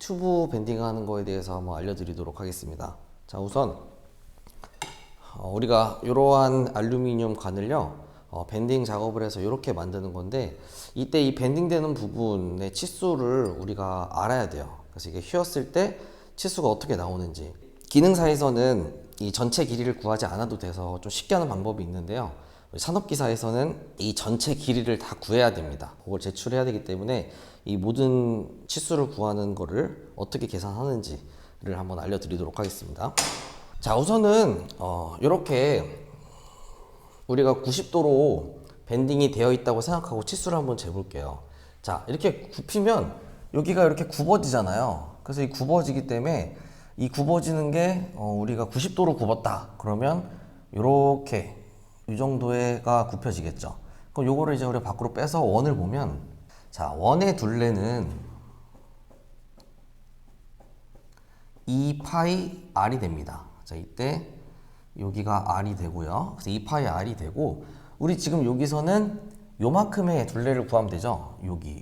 튜브 밴딩 하는 거에 대해서 한번 알려드리도록 하겠습니다. 자, 우선 우리가 이러한 알루미늄 관을요 밴딩 작업을 해서 이렇게 만드는 건데, 이때 이 밴딩 되는 부분의 치수를 우리가 알아야 돼요. 그래서 이게 휘었을 때 치수가 어떻게 나오는지, 기능사에서는 이 전체 길이를 구하지 않아도 돼서 좀 쉽게 하는 방법이 있는데요, 산업기사에서는 이 전체 길이를 다 구해야 됩니다. 그걸 제출해야 되기 때문에 이 모든 치수를 구하는 거를 어떻게 계산하는지를 한번 알려드리도록 하겠습니다. 자, 우선은 이렇게 우리가 90도로 밴딩이 되어 있다고 생각하고 치수를 한번 재볼게요. 자, 이렇게 굽히면 여기가 이렇게 굽어지잖아요. 그래서 이 굽어지기 때문에 이 굽어지는 게 우리가 90도로 굽었다 그러면 이렇게 이 정도가 굽혀지겠죠. 그럼 요거를 이제 우리가 밖으로 빼서 원을 보면, 자, 원의 둘레는 2파이 R이 됩니다. 자, 이때 여기가 R이 되고요. 그래서 2파이 R이 되고, 우리 지금 여기서는 요만큼의 둘레를 구하면 되죠. 여기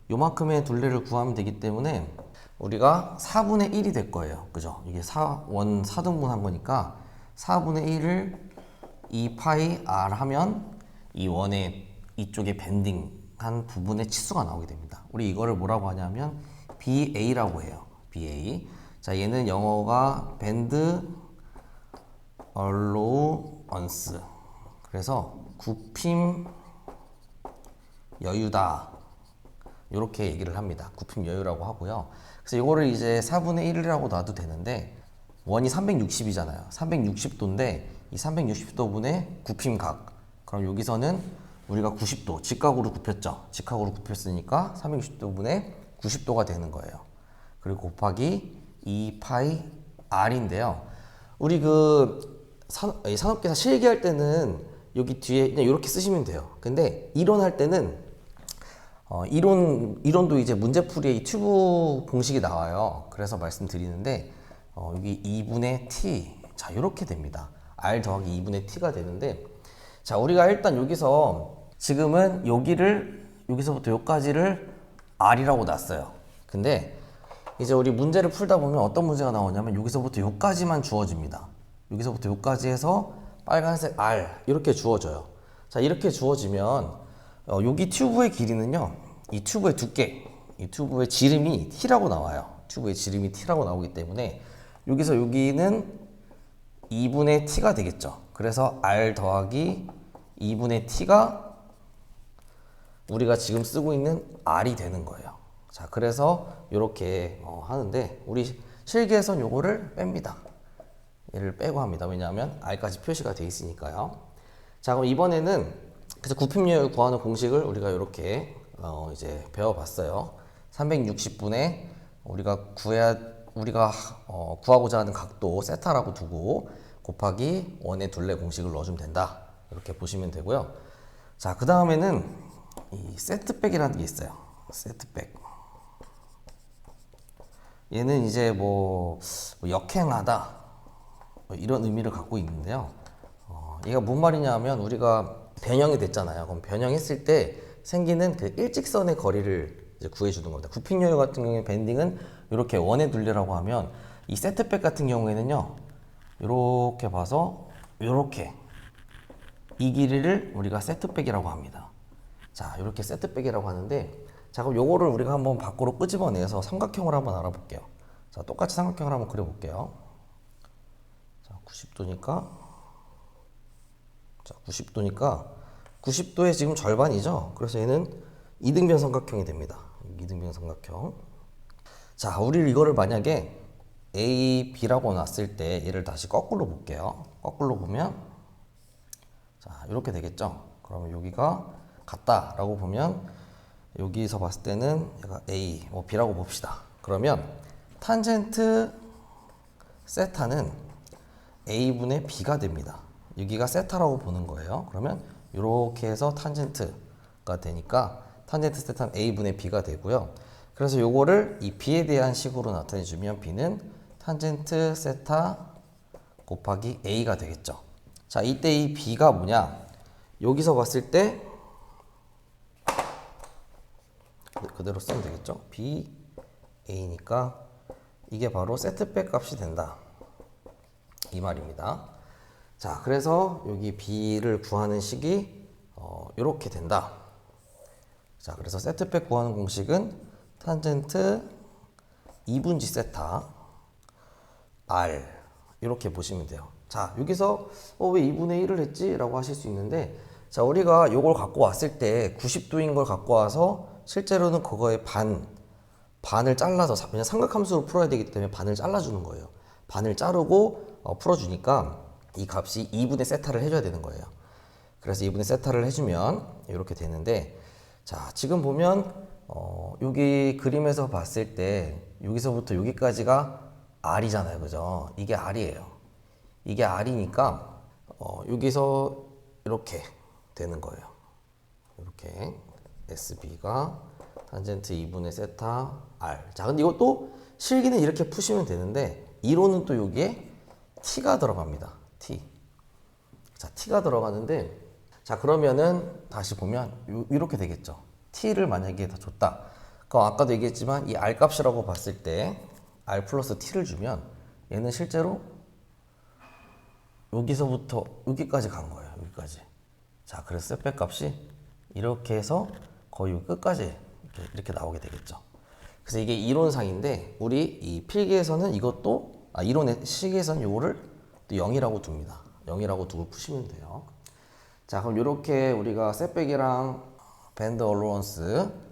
요만큼의 둘레를 구하면 되기 때문에 우리가 4분의 1이 될 거예요. 그죠? 이게 원 4등분 한 거니까 4분의 1을 2파이 R 하면 이 원의 이쪽에 밴딩한 부분의 치수가 나오게 됩니다. 우리 이거를 뭐라고 하냐면 BA라고 해요. BA. 자, 얘는 영어가 밴드 얼로언스. 그래서 굽힘 여유다, 이렇게 얘기를 합니다. 굽힘 여유라고 하고요. 그래서 이거를 이제 4분의 1이라고 놔도 되는데, 원이 360이잖아요. 360도인데 이 360도분의 굽힘각, 그럼 여기서는 우리가 90도 직각으로 굽혔죠. 직각으로 굽혔으니까 360도분의 90도가 되는 거예요. 그리고 곱하기 2파이 R인데요, 우리 산업계사 실기할 때는 여기 뒤에 그냥 이렇게 쓰시면 돼요. 근데 이론할 때는 이론도 이제 문제풀이에 이 튜브 공식이 나와요. 그래서 말씀드리는데, 여기 2분의 t, 자, 이렇게 됩니다. r 더하기 2분의 t가 되는데, 자, 우리가 일단 여기서 지금은 여기서부터 여기까지를 r이라고 놨어요. 근데 이제 우리 문제를 풀다 보면 어떤 문제가 나오냐면, 여기서부터 여기까지만 주어집니다. 여기서부터 여기까지 해서 빨간색 r 이렇게 주어져요. 자, 이렇게 주어지면 여기 튜브의 길이는요, 이 튜브의 두께, 이 튜브의 지름이 t라고 나와요. 튜브의 지름이 t라고 나오기 때문에 여기서 여기는 2분의 t가 되겠죠. 그래서 r 더하기 2분의 t가 우리가 지금 쓰고 있는 r이 되는 거예요. 자, 그래서 이렇게 하는데, 우리 실기에선 요거를 뺍니다. 얘를 빼고 합니다. 왜냐하면 r까지 표시가 되어 있으니까요. 자, 그럼 이번에는 그래서 굽힘력을 구하는 공식을 우리가 이렇게 이제 배워봤어요. 360분의 우리가 구하고자 하는 각도 세타라고 두고 곱하기 원의 둘레 공식을 넣어주면 된다, 이렇게 보시면 되고요. 자, 그 다음에는 이 세트백이라는 게 있어요. 세트백. 얘는 이제 뭐 역행하다, 이런 의미를 갖고 있는데요. 얘가 뭔 말이냐 하면, 우리가 변형이 됐잖아요. 그럼 변형했을 때 생기는 그 일직선의 거리를 이제 구해주는 겁니다. 굽힘요요 같은 경우에 밴딩은 이렇게 원의 둘레라고 하면, 이 세트백 같은 경우에는요, 이렇게 봐서 이렇게 이 길이를 우리가 세트백이라고 합니다. 자, 이렇게 세트백이라고 하는데, 자, 그럼 요거를 우리가 한번 밖으로 끄집어내서 삼각형을 한번 알아볼게요. 자, 똑같이 삼각형을 한번 그려볼게요. 자, 90도니까 90도의 지금 절반이죠. 그래서 얘는 이등변 삼각형이 됩니다. 이등변 삼각형. 자, 우리 이거를 만약에 A, B라고 놨을 때 얘를 다시 거꾸로 볼게요. 거꾸로 보면, 자, 이렇게 되겠죠. 그러면 여기가 같다라고 보면, 여기서 봤을 때는 얘가 A, B라고 봅시다. 그러면 탄젠트 세타는 A분의 B가 됩니다. 여기가 세타라고 보는 거예요. 그러면 이렇게 해서 탄젠트가 되니까 탄젠트 세타는 A분의 B가 되고요. 그래서 요거를 이 B에 대한 식으로 나타내주면 B는 탄젠트 세타 곱하기 A가 되겠죠. 자, 이때 이 B가 뭐냐, 여기서 봤을 때 그대로 쓰면 되겠죠. B A니까 이게 바로 세트백 값이 된다. 이 말입니다. 자, 그래서 여기 B를 구하는 식이 이렇게 된다. 자, 그래서 세트백 구하는 공식은 탄젠트 2분지 세타 R 이렇게 보시면 돼요. 자, 여기서 왜 2분의 1을 했지? 라고 하실 수 있는데, 자, 우리가 이걸 갖고 왔을 때 90도인 걸 갖고 와서 실제로는 그거의 반을 잘라서, 그냥 삼각함수로 풀어야 되기 때문에 반을 잘라주는 거예요. 반을 자르고 풀어주니까 이 값이 2분의 세타를 해줘야 되는 거예요. 그래서 2분의 세타를 해주면 이렇게 되는데, 자, 지금 보면 여기 그림에서 봤을 때 여기서부터 여기까지가 R이잖아요, 그죠? 이게 R이에요. 이게 R이니까 여기서 이렇게 되는 거예요. 이렇게 SB가 탄젠트 2분의 세타 R. 자, 근데 이것도 실기는 이렇게 푸시면 되는데 이론은 또 여기에 T가 들어갑니다. T. 자, T가 들어가는데, 자, 그러면은 다시 보면 이렇게 되겠죠. T를 만약에 다 줬다. 그럼 아까도 얘기했지만 이 R 값이라고 봤을 때 R 플러스 T를 주면 얘는 실제로 여기서부터 여기까지 간 거예요. 여기까지. 자, 그래서 세백 값이 이렇게 해서 거의 끝까지 이렇게 나오게 되겠죠. 그래서 이게 이론상인데 우리 이 필기에서는 이것도 이론의 식에서는 이거를 또 0이라고 둡니다. 0이라고 두고 푸시면 돼요. 자, 그럼 이렇게 우리가 setback이랑 bend allowance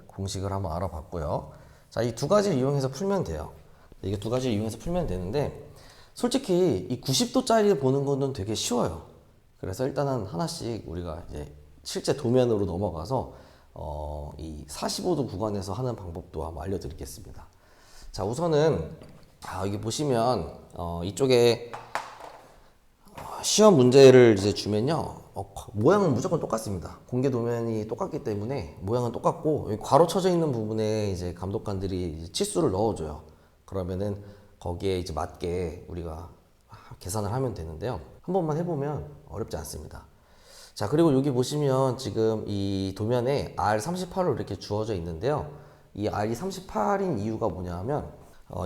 공식을 한번 알아봤고요. 자, 이 두 가지를 이용해서 풀면 돼요. 이게 두 가지를 이용해서 풀면 되는데, 솔직히 이 90도짜리 보는 거는 되게 쉬워요. 그래서 일단은 하나씩 우리가 이제 실제 도면으로 넘어가서 이 45도 구간에서 하는 방법도 한번 알려드리겠습니다. 자, 우선은 여기 보시면 이쪽에 시험 문제를 이제 주면요, 모양은 무조건 똑같습니다. 공개 도면이 똑같기 때문에 모양은 똑같고, 여기 괄호 쳐져 있는 부분에 이제 감독관들이 이제 치수를 넣어줘요. 그러면은 거기에 이제 맞게 우리가 계산을 하면 되는데요. 한 번만 해보면 어렵지 않습니다. 자, 그리고 여기 보시면 지금 이 도면에 R38로 이렇게 주어져 있는데요. 이 R이 38인 이유가 뭐냐 하면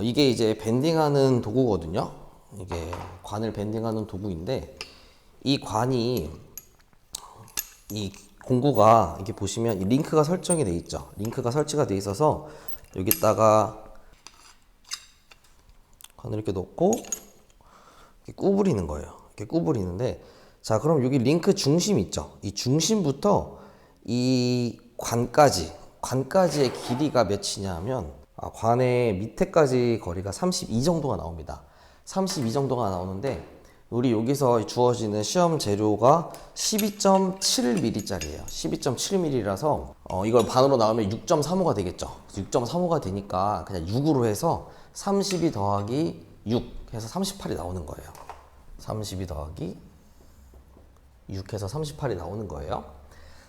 이게 이제 밴딩하는 도구거든요. 이게 관을 밴딩하는 도구인데, 이 관이, 이 공구가 이렇게 보시면 이 링크가 설정이 돼 있죠. 링크가 설치가 돼 있어서 여기다가 관을 이렇게 넣고 이렇게 구부리는 거예요. 이렇게 구부리는데, 자, 그럼 여기 링크 중심 있죠. 이 중심부터 이 관까지의 길이가 몇이냐 하면 관의 밑에까지 거리가 32 정도가 나옵니다. 32 정도가 나오는데, 우리 여기서 주어지는 시험 재료가 12.7mm짜리예요. 12.7mm라서 이걸 반으로 나오면 6.35가 되겠죠. 6.35가 되니까 그냥 6으로 해서 32 더하기 6 해서 38이 나오는 거예요. 32 더하기 6 해서 38이 나오는 거예요.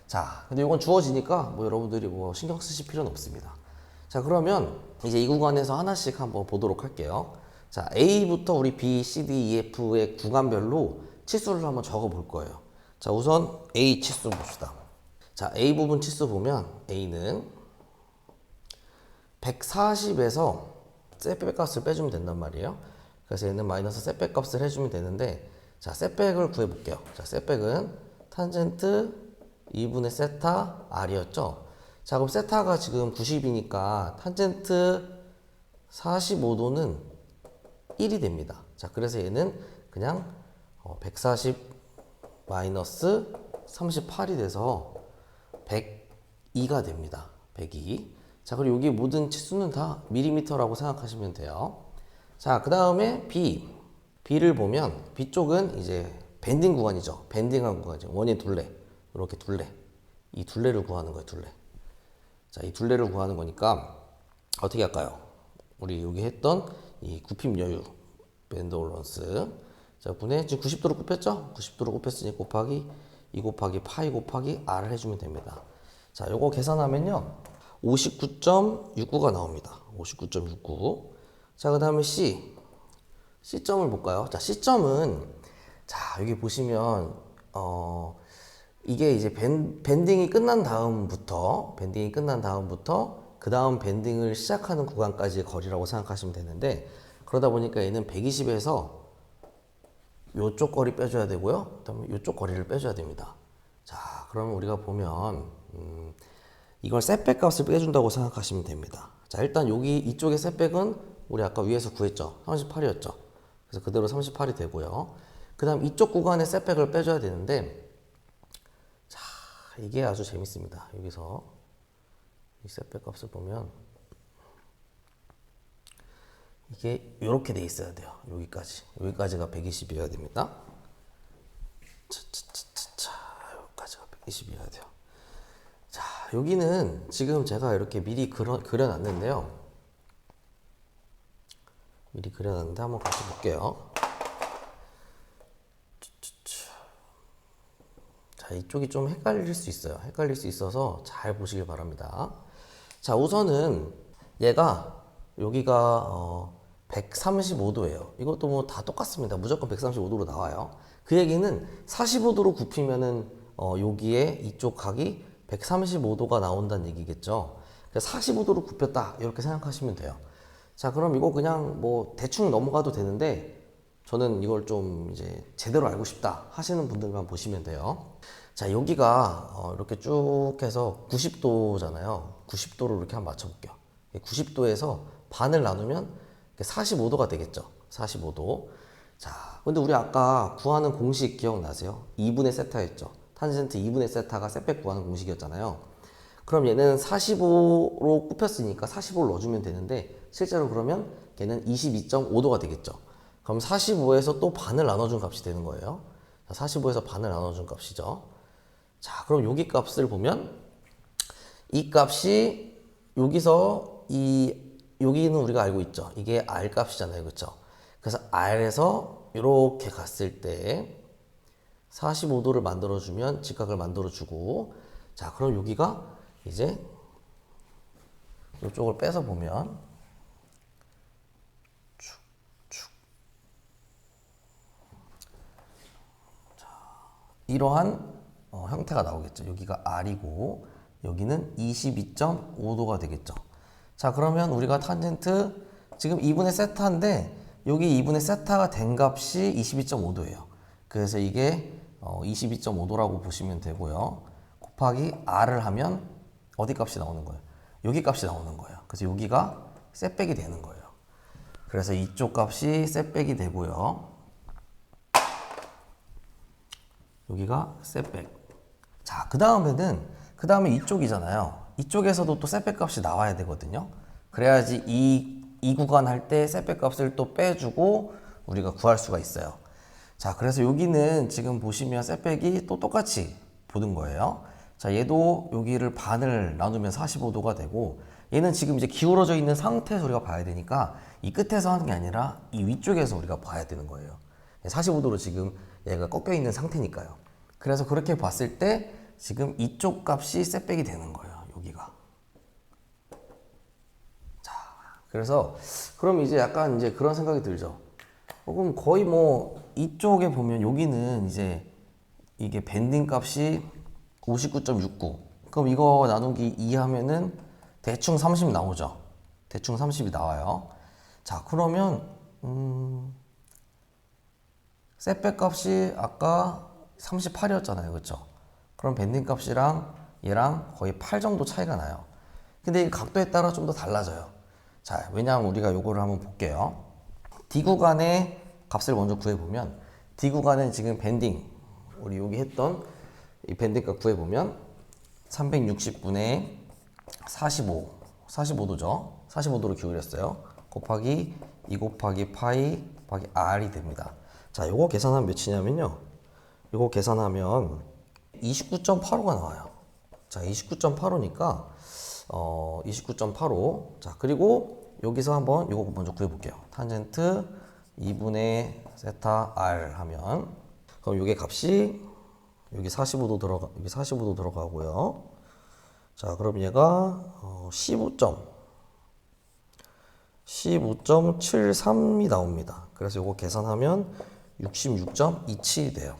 자, 근데 이건 주어지니까 뭐 여러분들이 뭐 신경 쓰실 필요는 없습니다. 자, 그러면 이제 이 구간에서 하나씩 한번 보도록 할게요. 자, A부터 우리 B, C, D, E, F의 구간별로 치수를 한번 적어 볼 거예요. 자, 우선 A 치수 봅시다. 자, A 부분 치수 보면 A는 140에서 셋백 값을 빼주면 된단 말이에요. 그래서 얘는 마이너스 셋백 값을 해주면 되는데, 자, 셋백을 구해 볼게요. 자, 셋백은 탄젠트 2분의 세타 R이었죠. 자, 그럼 세타가 지금 90이니까 탄젠트 45도는 1이 됩니다. 자, 그래서 얘는 그냥 140 마이너스 38이 돼서 102가 됩니다. 102. 자, 그리고 여기 모든 치수는 다 밀리미터라고 생각하시면 돼요. 자, 그 다음에 B를 보면 B 쪽은 이제 밴딩 구간이죠. 밴딩한 구간이죠. 원의 둘레. 이렇게 둘레. 이 둘레를 구하는 거예요, 둘레. 자, 이 둘레를 구하는 거니까 어떻게 할까요? 우리 여기 했던 이 굽힘 여유, 밴드 올런스. 자, 분해 지금 90도로 굽혔죠? 90도로 굽혔으니 곱하기 2 곱하기 파이 곱하기 R을 해주면 됩니다. 자, 요거 계산하면요, 59.69가 나옵니다. 59.69. 자, 그 다음에 C점을 볼까요? 자, C점은, 자, 여기 보시면, 이게 이제 밴딩이 끝난 다음부터 그 다음 밴딩을 시작하는 구간까지의 거리라고 생각하시면 되는데, 그러다 보니까 얘는 120에서 요쪽 거리 빼줘야 되고요. 그다음에 요쪽 거리를 빼줘야 됩니다. 자, 그러면 우리가 보면 이걸 셋백 값을 빼준다고 생각하시면 됩니다. 자, 일단 여기 이쪽의 셋백은 우리 아까 위에서 구했죠. 38이었죠. 그래서 그대로 38이 되고요. 그 다음 이쪽 구간에 셋백을 빼줘야 되는데, 자, 이게 아주 재밌습니다. 여기서 이 셋백 값을 보면 이게 이렇게 돼 있어야 돼요. 여기까지가 120이어야 됩니다. 여기까지가 120이어야 돼요. 자, 여기는 지금 제가 이렇게 미리 그려놨는데요. 미리 그려놨는데 한번 같이 볼게요. 자, 이쪽이 좀 헷갈릴 수 있어요. 헷갈릴 수 있어서 잘 보시길 바랍니다. 자, 우선은 얘가 여기가 135도예요. 이것도 뭐 다 똑같습니다. 무조건 135도로 나와요. 그 얘기는 45도로 굽히면은 여기에 이쪽 각이 135도가 나온다는 얘기겠죠. 그래서 45도로 굽혔다 이렇게 생각하시면 돼요. 자, 그럼 이거 그냥 뭐 대충 넘어가도 되는데, 저는 이걸 좀 이제 제대로 알고 싶다 하시는 분들만 보시면 돼요. 자, 여기가 이렇게 쭉 해서 90도잖아요. 90도로 이렇게 한번 맞춰볼게요. 90도에서 반을 나누면 45도가 되겠죠. 45도. 자, 근데 우리 아까 구하는 공식 기억나세요? 2분의 세타였죠. 탄젠트 2분의 세타가 셋백 구하는 공식이었잖아요. 그럼 얘는 45로 굽혔으니까 45를 넣어주면 되는데, 실제로 그러면 걔는 22.5도가 되겠죠. 그럼 45에서 또 반을 나눠준 값이 되는 거예요. 45에서 반을 나눠준 값이죠. 자, 그럼 여기 값을 보면 이 값이 여기서 여기는 우리가 알고 있죠. 이게 R 값이잖아요. 그렇죠? 그래서 R에서 이렇게 갔을 때 45도를 만들어주면 직각을 만들어주고, 자, 그럼 여기가 이제 이쪽을 빼서 보면 이러한 형태가 나오겠죠. 여기가 R이고 여기는 22.5도가 되겠죠. 자, 그러면 우리가 탄젠트 지금 2분의 세타인데 여기 2분의 세타가 된 값이 22.5도예요. 그래서 이게 22.5도라고 보시면 되고요. 곱하기 R을 하면 어디 값이 나오는 거예요? 여기 값이 나오는 거예요. 그래서 여기가 셋백이 되는 거예요. 그래서 이쪽 값이 셋백이 되고요. 여기가 셋백. 자, 그 다음에 이쪽이잖아요. 이쪽에서도 또 셋백 값이 나와야 되거든요. 그래야지 이 구간 할 때 셋백 값을 또 빼주고 우리가 구할 수가 있어요. 자, 그래서 여기는 지금 보시면 셋백이 또 똑같이 보는 거예요. 자, 얘도 여기를 반을 나누면 45도가 되고, 얘는 지금 이제 기울어져 있는 상태에서 우리가 봐야 되니까 이 끝에서 하는 게 아니라 이 위쪽에서 우리가 봐야 되는 거예요. 45도로 지금 얘가 꺾여 있는 상태니까요. 그래서 그렇게 봤을 때 지금 이쪽 값이 셋백이 되는 거예요. 여기가. 자, 그래서 그럼 이제 약간 이제 그런 생각이 들죠. 그럼 거의 뭐 이쪽에 보면 여기는 이제 이게 밴딩 값이 59.69. 그럼 이거 나누기 2 하면은 대충 30 나오죠. 대충 30이 나와요. 자, 그러면 셋백 값이 아까 38이었잖아요. 그렇죠? 그럼 밴딩 값이랑 얘랑 거의 8 정도 차이가 나요. 근데 이 각도에 따라 좀 더 달라져요. 자, 왜냐하면 우리가 요거를 한번 볼게요. D 구간의 값을 먼저 구해보면, D 구간은 지금 밴딩, 우리 여기 했던 이 밴딩 값 구해보면 360분의 45도죠. 45도로 기울였어요. 곱하기 2 곱하기 파이 곱하기 R이 됩니다. 자, 요거 계산하면 몇이냐면요. 요거 계산하면 29.85가 나와요. 자, 29.85니까 29.85. 자, 그리고 여기서 한번 요거 먼저 구해볼게요. 탄젠트 2분의 세타 R 하면, 그럼 요게 값이 여기 45도 들어가고요. 자, 그럼 얘가 15.73이 나옵니다. 그래서 요거 계산하면 66.27이 돼요.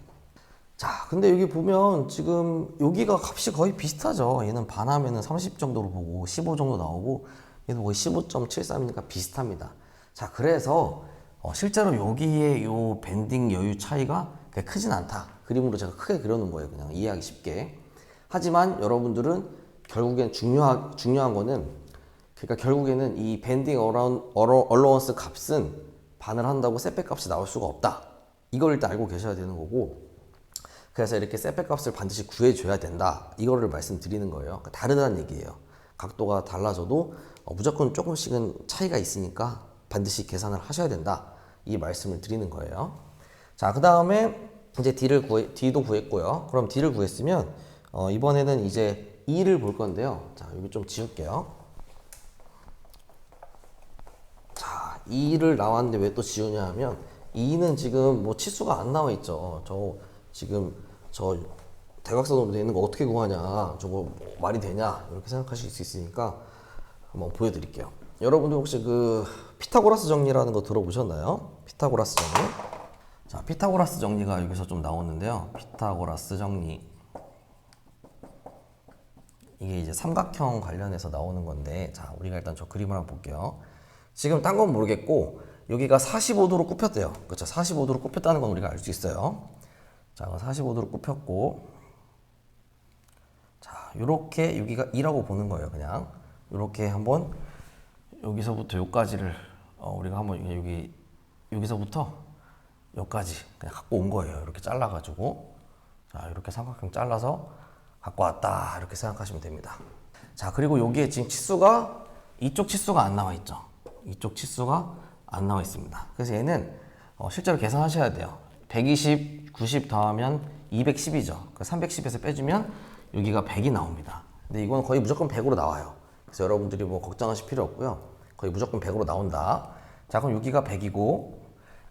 자, 근데 여기 보면 지금 여기가 값이 거의 비슷하죠. 얘는 반하면은 30 정도로 보고 15 정도 나오고 얘도 거의 15.73이니까 비슷합니다. 자, 그래서 실제로 여기에 요 밴딩 여유 차이가 그렇게 크진 않다. 그림으로 제가 크게 그려놓은 거예요. 그냥 이해하기 쉽게. 하지만 여러분들은 결국엔 중요한 거는 그러니까 결국에는 이 밴딩 얼러원스 값은 반을 한다고 셋백 값이 나올 수가 없다. 이걸 일단 알고 계셔야 되는 거고 그래서 이렇게 셋백 값을 반드시 구해줘야 된다. 이거를 말씀드리는 거예요. 그러니까 다르다는 얘기예요. 각도가 달라져도 무조건 조금씩은 차이가 있으니까 반드시 계산을 하셔야 된다. 이 말씀을 드리는 거예요. 자, 그 다음에 이제 D도 구했고요. 그럼 D를 구했으면 이번에는 이제 E를 볼 건데요. 자, 여기 좀 지울게요. 자, E를 나왔는데 왜 또 지우냐 하면 E는 지금 뭐 치수가 안 나와 있죠. 저 대각선으로 되어 있는 거 어떻게 구하냐, 저거 말이 되냐 이렇게 생각하실 수 있으니까 한번 보여드릴게요. 여러분들 혹시 그 피타고라스 정리라는 거 들어보셨나요? 피타고라스 정리. 자, 피타고라스 정리가 여기서 좀 나오는데요. 피타고라스 정리. 이게 이제 삼각형 관련해서 나오는 건데, 자, 우리가 일단 저 그림을 한번 볼게요. 지금 딴 건 모르겠고 여기가 45도로 굽혔대요. 그렇죠? 45도로 굽혔다는 건 우리가 알 수 있어요. 자, 45도로 굽혔고, 자, 요렇게 여기가 2라고 보는 거예요. 그냥 요렇게 한번 여기서부터 여기까지를 우리가 한번 여기서부터 여기까지 그냥 갖고 온 거예요. 이렇게 잘라가지고, 자, 이렇게 삼각형 잘라서 갖고 왔다 이렇게 생각하시면 됩니다. 자, 그리고 여기에 지금 치수가 이쪽 치수가 안 나와 있죠. 이쪽 치수가 안 나와 있습니다. 그래서 얘는 실제로 계산하셔야 돼요. 120, 90 더하면 210이죠. 310에서 빼주면 여기가 100이 나옵니다. 근데 이건 거의 무조건 100으로 나와요. 그래서 여러분들이 뭐 걱정하실 필요 없고요. 거의 무조건 100으로 나온다. 자, 그럼 여기가 100이고,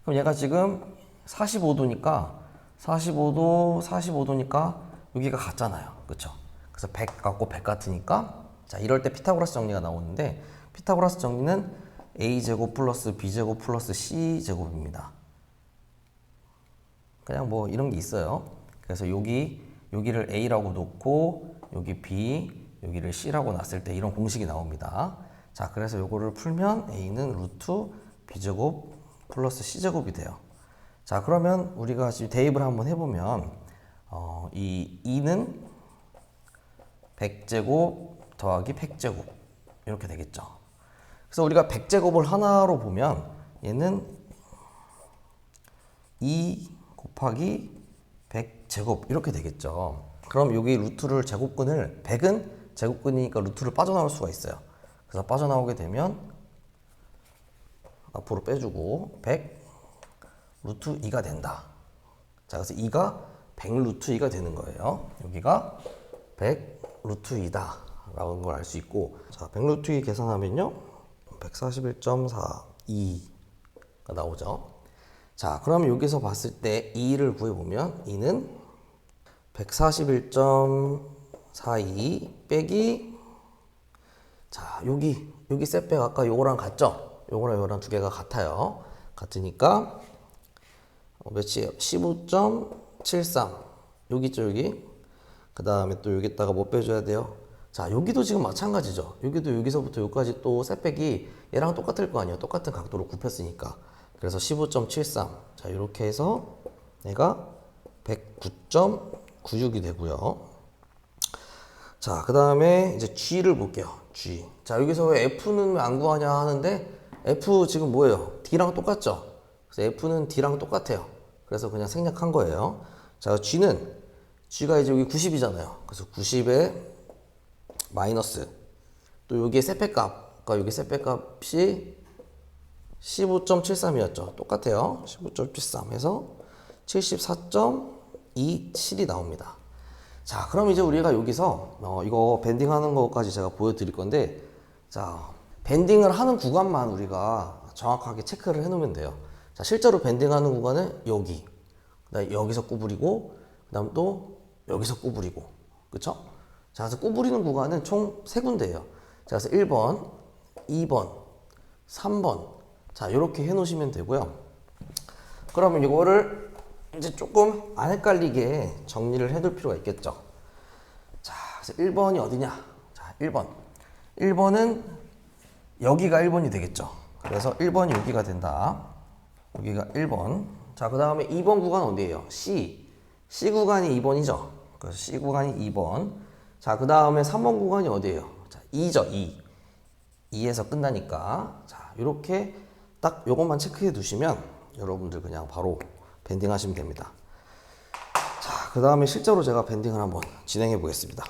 그럼 얘가 지금 45도니까 45도니까 여기가 같잖아요. 그쵸? 그래서 100 같고 100 같으니까, 자, 이럴 때 피타고라스 정리가 나오는데, 피타고라스 정리는 a제곱 플러스 b제곱 플러스 c제곱입니다. 그냥 뭐 이런 게 있어요. 그래서 여기를 a라고 놓고 여기 b, 여기를 c라고 놨을 때 이런 공식이 나옵니다. 자, 그래서 요거를 풀면 a는 루트 b제곱 플러스 c제곱이 돼요. 자, 그러면 우리가 지금 대입을 한번 해보면 이 2는 100제곱 더하기 100제곱 이렇게 되겠죠. 그래서 우리가 100제곱을 하나로 보면 얘는 2 곱하기 100제곱 이렇게 되겠죠. 그럼 여기 루트를 제곱근을 100은 제곱근이니까 루트를 빠져나올 수가 있어요. 그래서 빠져나오게 되면 앞으로 빼주고 100 루트 2가 된다. 자, 그래서 2가 100 루트 2가 되는 거예요. 여기가 100 루트 2다 라는 걸 알 수 있고, 자, 100 루트 2 계산하면요 141.42가 나오죠. 자, 그럼 여기서 봤을 때 2를 구해보면 2는 141.42 빼기, 자, 여기 셋백 아까 요거랑 같죠? 요거랑 두 개가 같아요. 같으니까 몇이에요? 15.73 여기 있죠, 여기. 그 다음에 또 여기다가 뭐 빼줘야 돼요? 자, 여기도 지금 마찬가지죠. 여기도 여기서부터 여기까지 또 셋백이 얘랑 똑같을 거 아니에요. 똑같은 각도로 굽혔으니까. 그래서 15.73. 자, 이렇게 해서 얘가 109.96이 되고요. 자, 그 다음에 이제 G를 볼게요. G. 자, 여기서 왜 F는 왜 안 구하냐 하는데, F 지금 뭐예요? D랑 똑같죠? 그래서 F는 D랑 똑같아요. 그래서 그냥 생략한 거예요. 자, G가 이제 여기 90이잖아요. 그래서 90에 마이너스, 또 여기에 셋백값, 아까 여기 셋백값이 15.73이었죠. 똑같아요. 15.73 해서 74.27이 나옵니다. 자, 그럼 이제 우리가 여기서 이거 밴딩 하는 것까지 제가 보여드릴 건데, 자, 밴딩을 하는 구간만 우리가 정확하게 체크를 해 놓으면 돼요. 자, 실제로 밴딩 하는 구간은 여기, 그다음에 여기서 구부리고, 그다음 또 여기서 구부리고, 그쵸? 자, 그래서 구부리는 구간은 총 3군데예요. 자, 그래서 1번, 2번, 3번. 자, 이렇게 해 놓으시면 되고요. 그러면 이거를 이제 조금 안 헷갈리게 정리를 해둘 필요가 있겠죠. 자, 그래서 1번이 어디냐? 자, 1번. 1번은 여기가 1번이 되겠죠. 그래서 1번이 여기가 된다. 여기가 1번. 자, 그 다음에 2번 구간 어디예요? C. C 구간이 2번이죠. 그래서 C 구간이 2번. 자, 그 다음에 3번 구간이 어디예요? 자, 2죠. 2. 2에서 끝나니까. 자, 이렇게 딱 요것만 체크해 두시면 여러분들 그냥 바로 밴딩 하시면 됩니다. 자, 그 다음에 실제로 제가 밴딩을 한번 진행해 보겠습니다.